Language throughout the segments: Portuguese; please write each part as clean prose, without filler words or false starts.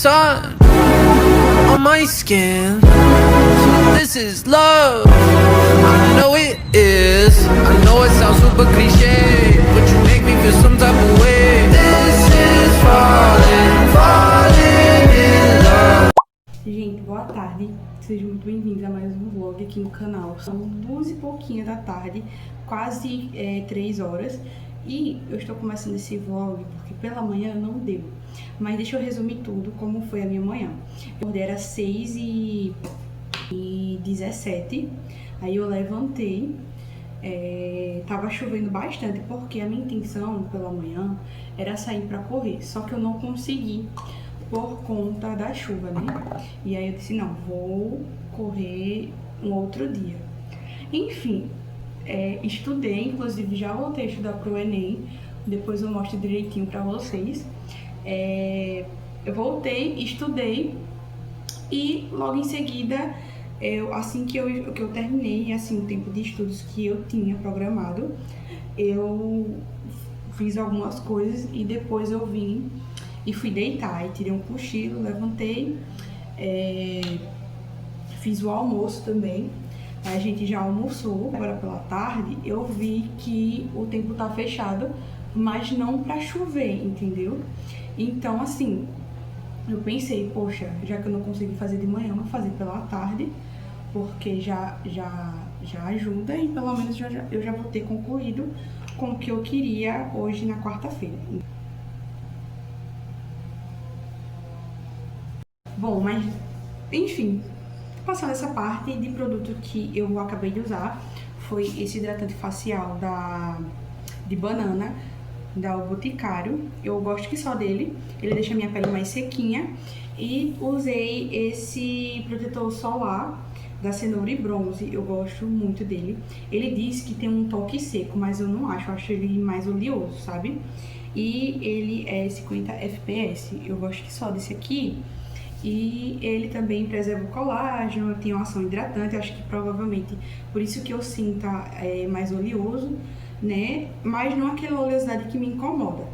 sun on my skin. This is love, I know it is. I know it sounds super cliche, but you make me feel some type of way. This is falling in love. Gente, boa tarde, sejam muito bem-vindos a mais um vlog aqui no canal. São 2 e pouquinho da tarde, quase 3 horas. E eu estou começando esse vlog porque pela manhã não deu. Mas deixa eu resumir tudo, como foi a minha manhã. Eu acordei, era 6h17, aí eu levantei, tava chovendo bastante, porque a minha intenção pela manhã era sair pra correr, só que eu não consegui por conta da chuva, né? E aí eu disse, não, vou correr um outro dia. Enfim, estudei, inclusive já voltei a estudar pro Enem, depois eu mostro direitinho pra vocês. Eu voltei, estudei e logo em seguida, assim que eu terminei assim, o tempo de estudos que eu tinha programado, eu fiz algumas coisas e depois eu vim e fui deitar, e tirei um cochilo, levantei, fiz o almoço também. A gente já almoçou. Agora pela tarde eu vi que o tempo tá fechado, mas não pra chover, entendeu? Então assim, eu pensei, poxa, já que eu não consegui fazer de manhã, eu vou fazer pela tarde, porque já ajuda e pelo menos eu já vou ter concluído com o que eu queria hoje na quarta-feira. Bom, mas enfim, passando essa parte de produto que eu acabei de usar, foi esse hidratante facial de banana, da O Boticário. Eu gosto que só dele, ele deixa a minha pele mais sequinha. E usei esse protetor solar da Cenoura e Bronze, eu gosto muito dele. Ele diz que tem um toque seco, mas eu não acho, eu acho ele mais oleoso, sabe? E ele é 50 fps, eu gosto que só desse aqui. E ele também preserva o colágeno, tem uma ação hidratante, acho que provavelmente por isso que eu sinto mais oleoso, né? Mas não aquela oleosidade que me incomoda.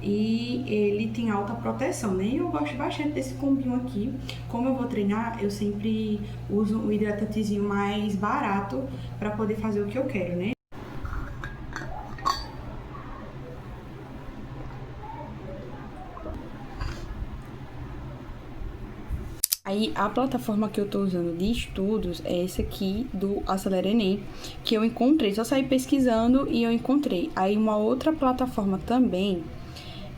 E ele tem alta proteção, né? E eu gosto bastante desse combinho aqui. Como eu vou treinar, eu sempre uso um hidratantezinho mais barato para poder fazer o que eu quero, né? Aí, a plataforma que eu tô usando de estudos é esse aqui, do Acelera Enem, que eu encontrei, só saí pesquisando e eu encontrei. Aí, uma outra plataforma também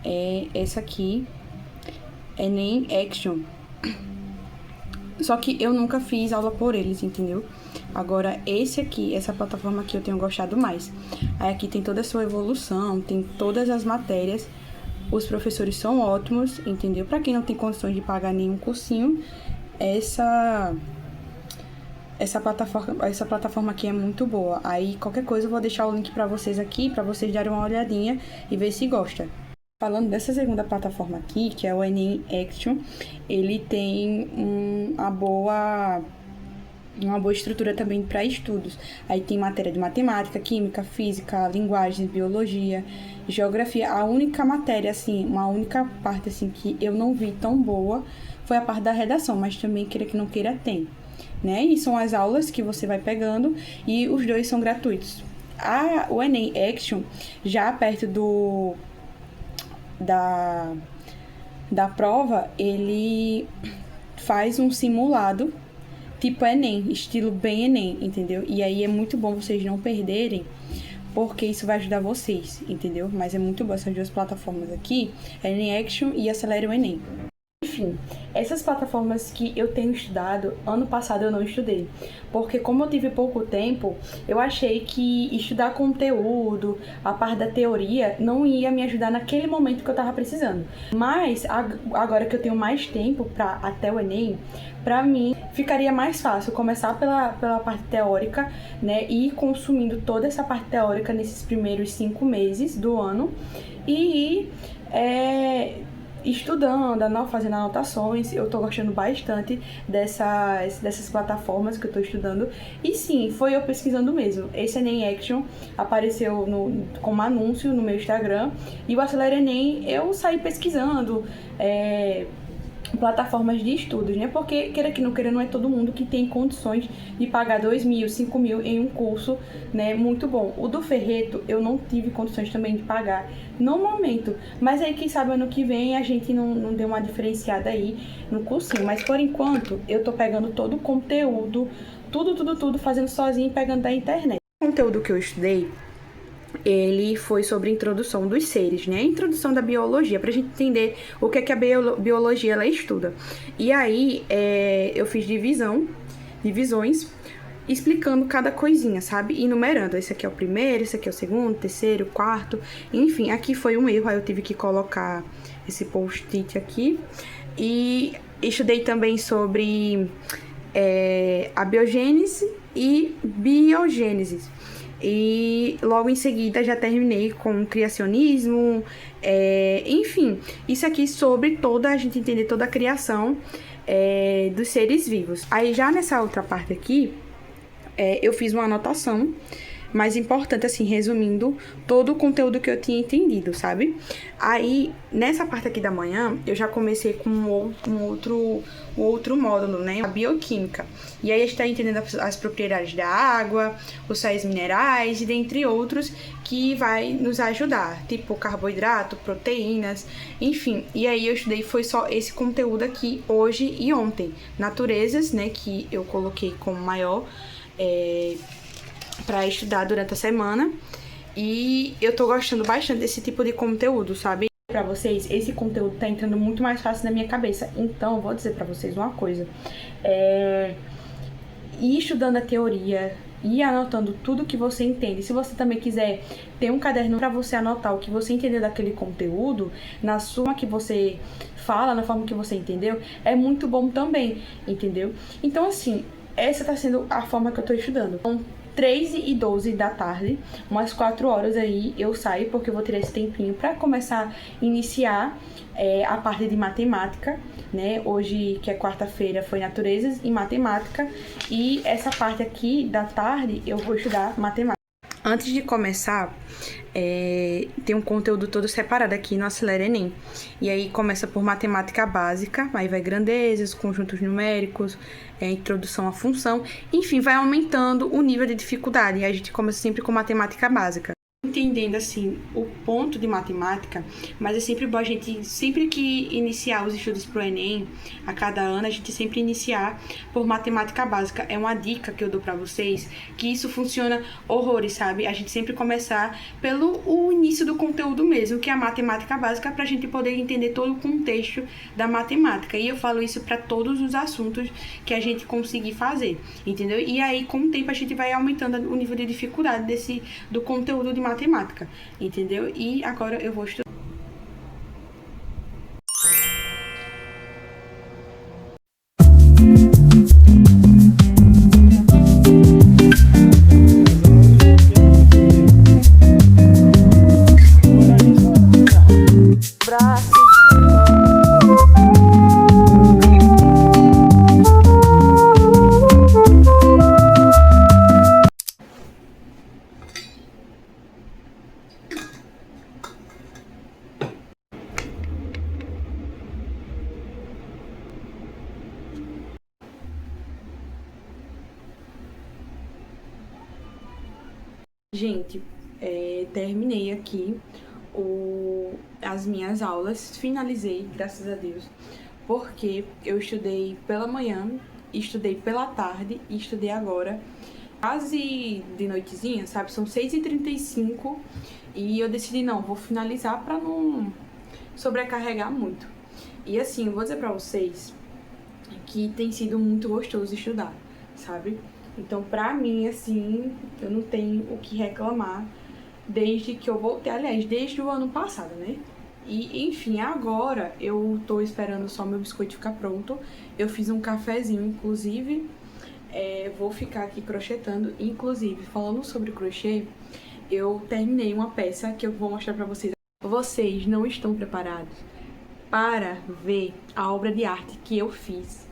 é essa aqui, Enem Action. Só que eu nunca fiz aula por eles, entendeu? Agora, esse aqui, essa plataforma aqui eu tenho gostado mais. Aí, aqui tem toda a sua evolução, tem todas as matérias. Os professores são ótimos, entendeu? Pra quem não tem condições de pagar nenhum cursinho, essa plataforma aqui é muito boa. Aí, qualquer coisa, eu vou deixar o link pra vocês aqui, pra vocês darem uma olhadinha e ver se gosta. Falando dessa segunda plataforma aqui, que é o Enem Action, ele tem uma boa estrutura também para estudos. Aí tem matéria de matemática, química, física, linguagens, biologia, geografia. A única matéria, assim, uma única parte, assim, que eu não vi tão boa foi a parte da redação, mas também, queira que não queira, tem, né? E são as aulas que você vai pegando e os dois são gratuitos. O Enem Action, já perto da prova, ele faz um simulado tipo Enem, estilo bem Enem, entendeu? E aí é muito bom vocês não perderem, porque isso vai ajudar vocês, entendeu? Mas é muito bom essas duas plataformas aqui, Enem Action e Acelera o Enem. Enfim, essas plataformas que eu tenho estudado, ano passado eu não estudei, porque como eu tive pouco tempo, eu achei que estudar conteúdo, a parte da teoria, não ia me ajudar naquele momento que eu tava precisando. Mas agora que eu tenho mais tempo até o Enem, pra mim ficaria mais fácil começar pela parte teórica, né, e ir consumindo toda essa parte teórica nesses primeiros 5 meses do ano e ir estudando, fazendo anotações. Eu tô gostando bastante dessas plataformas que eu tô estudando. E sim, foi eu pesquisando mesmo. Esse Enem Action apareceu como anúncio no meu Instagram. E o Acelera Enem, eu saí pesquisando, plataformas de estudos, né? Porque, queira que não queira, não é todo mundo que tem condições de pagar 2.000, 5.000 em um curso, né? Muito bom. O do Ferreto, eu não tive condições também de pagar no momento. Mas aí, quem sabe, ano que vem a gente não deu uma diferenciada aí no cursinho. Mas, por enquanto, eu tô pegando todo o conteúdo, tudo, fazendo sozinho e pegando da internet. O conteúdo que eu estudei, ele foi sobre a introdução dos seres, né? A introdução da biologia, pra gente entender o que é que a biologia ela estuda. E aí, eu fiz divisões, explicando cada coisinha, sabe? E numerando. Esse aqui é o primeiro, esse aqui é o segundo, terceiro, quarto. Enfim, aqui foi um erro, aí eu tive que colocar esse post-it aqui. E estudei também sobre a biogênese e biogênese. E logo em seguida já terminei com criacionismo, enfim, isso aqui sobre a gente entender toda a criação dos seres vivos. Aí já nessa outra parte aqui, eu fiz uma anotação mais importante, assim, resumindo todo o conteúdo que eu tinha entendido, sabe? Aí, nessa parte aqui da manhã, eu já comecei com um outro módulo, né? A bioquímica. E aí, a gente tá entendendo as propriedades da água, os sais minerais e dentre outros que vai nos ajudar, tipo carboidrato, proteínas, enfim. E aí, eu estudei, foi só esse conteúdo aqui hoje e ontem. Naturezas, né? Que eu coloquei como maior, para estudar durante a semana, e eu tô gostando bastante desse tipo de conteúdo, sabe? Pra vocês, esse conteúdo tá entrando muito mais fácil na minha cabeça, então eu vou dizer pra vocês uma coisa, ir estudando a teoria, ir anotando tudo que você entende. Se você também quiser ter um caderno pra você anotar o que você entendeu daquele conteúdo, na forma que você fala, na forma que você entendeu, é muito bom também, entendeu? Então, assim, essa tá sendo a forma que eu tô estudando. Então, 3h12 da tarde, umas 4 horas aí eu saio, porque eu vou ter esse tempinho para começar a iniciar a parte de matemática, né? Hoje, que é quarta-feira, foi naturezas e matemática, e essa parte aqui da tarde eu vou estudar matemática. Antes de começar, tem um conteúdo todo separado aqui no Acelera Enem. E aí começa por matemática básica, aí vai grandezas, conjuntos numéricos, introdução à função, enfim, vai aumentando o nível de dificuldade. E a gente começa sempre com matemática básica. Entendendo, assim, o ponto de matemática, mas é sempre bom a gente, sempre que iniciar os estudos pro Enem, a cada ano, a gente sempre iniciar por matemática básica. É uma dica que eu dou pra vocês, que isso funciona horrores, sabe? A gente sempre começar pelo início do conteúdo mesmo, que é a matemática básica, pra gente poder entender todo o contexto da matemática. E eu falo isso pra todos os assuntos que a gente conseguir fazer, entendeu? E aí, com o tempo, a gente vai aumentando o nível de dificuldade do conteúdo de matemática, entendeu? E agora eu vou estudar. Gente, terminei aqui as minhas aulas, finalizei, graças a Deus, porque eu estudei pela manhã, estudei pela tarde e estudei agora, quase de noitezinha, sabe? São 6h35 e eu decidi, não, vou finalizar pra não sobrecarregar muito. E assim, eu vou dizer pra vocês que tem sido muito gostoso estudar, sabe? Então, pra mim, assim, eu não tenho o que reclamar desde que eu voltei, aliás, desde o ano passado, né? E, enfim, agora eu tô esperando só meu biscoito ficar pronto. Eu fiz um cafezinho, inclusive, vou ficar aqui crochetando. Inclusive, falando sobre crochê, eu terminei uma peça que eu vou mostrar pra vocês. Vocês não estão preparados para ver a obra de arte que eu fiz.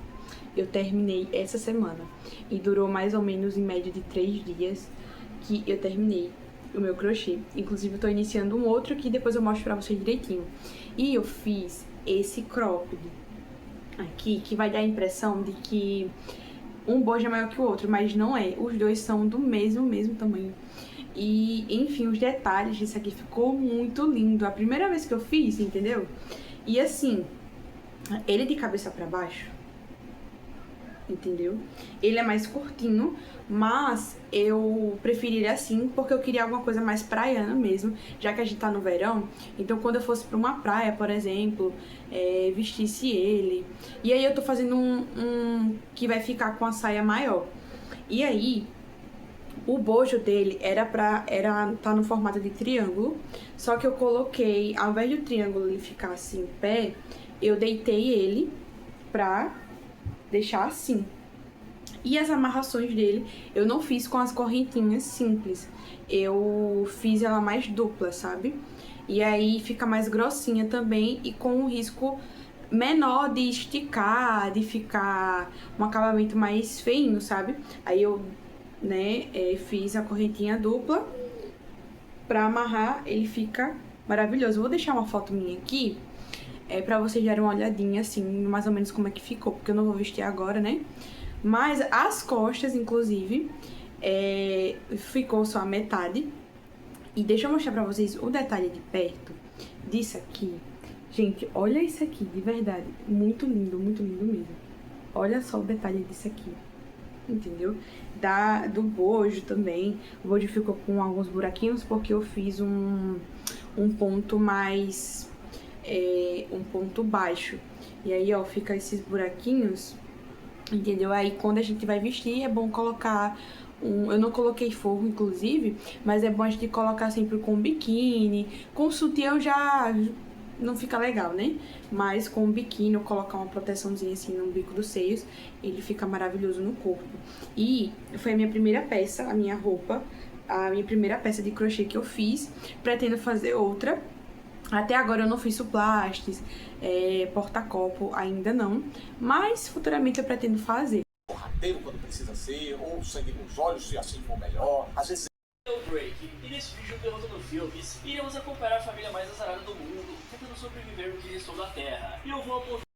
Eu terminei essa semana e durou mais ou menos em média de 3 dias que eu terminei o meu crochê. Inclusive, eu tô iniciando um outro que depois eu mostro pra vocês direitinho. E eu fiz esse cropped. aqui, que vai dar a impressão de que um bojo é maior que o outro, mas não é. Os dois são do mesmo tamanho. E, enfim, os detalhes disso aqui ficou muito lindo. A primeira vez que eu fiz, entendeu? E assim, ele de cabeça pra baixo, entendeu? Ele é mais curtinho, mas eu preferi ele assim porque eu queria alguma coisa mais praiana mesmo, já que a gente tá no verão. Então quando eu fosse pra uma praia, por exemplo, vestisse ele. E aí eu tô fazendo um que vai ficar com a saia maior. E aí, o bojo dele tá no formato de triângulo, só que eu coloquei, ao invés do triângulo ele ficar assim em pé, eu deitei ele pra deixar assim. E as amarrações dele eu não fiz com as correntinhas simples, eu fiz ela mais dupla, sabe? E aí fica mais grossinha também e com um risco menor de esticar, de ficar um acabamento mais feinho, sabe? Aí eu, fiz a correntinha dupla pra amarrar, ele fica maravilhoso. Vou deixar uma foto minha aqui, pra vocês darem uma olhadinha, assim, mais ou menos como é que ficou, porque eu não vou vestir agora, né? Mas as costas, inclusive, ficou só a metade. E deixa eu mostrar pra vocês o detalhe de perto disso aqui. Gente, olha isso aqui, de verdade. Muito lindo mesmo. Olha só o detalhe disso aqui, entendeu? Do bojo também. O bojo ficou com alguns buraquinhos porque eu fiz um ponto mais... um ponto baixo. E aí, ó, fica esses buraquinhos, entendeu? Aí quando a gente vai vestir é bom colocar eu não coloquei forro, inclusive, mas é bom a gente colocar sempre com biquíni. Com sutiã já não fica legal, né? Mas com biquíni eu colocar uma proteçãozinha assim no bico dos seios, ele fica maravilhoso no corpo. E foi a minha primeira peça, a minha roupa, a minha primeira peça de crochê que eu fiz. Pretendo fazer outra. Até agora eu não fiz suplastes, porta-copo ainda não, mas futuramente eu pretendo fazer. Sorrateiro quando precisa ser, ou sangue nos olhos se assim for melhor. Às vezes o Drake, e nesse vídeo Perguntando Filmes, iremos acompanhar a família mais azarada do mundo, tentando sobreviver no que restou da Terra. E eu vou apontar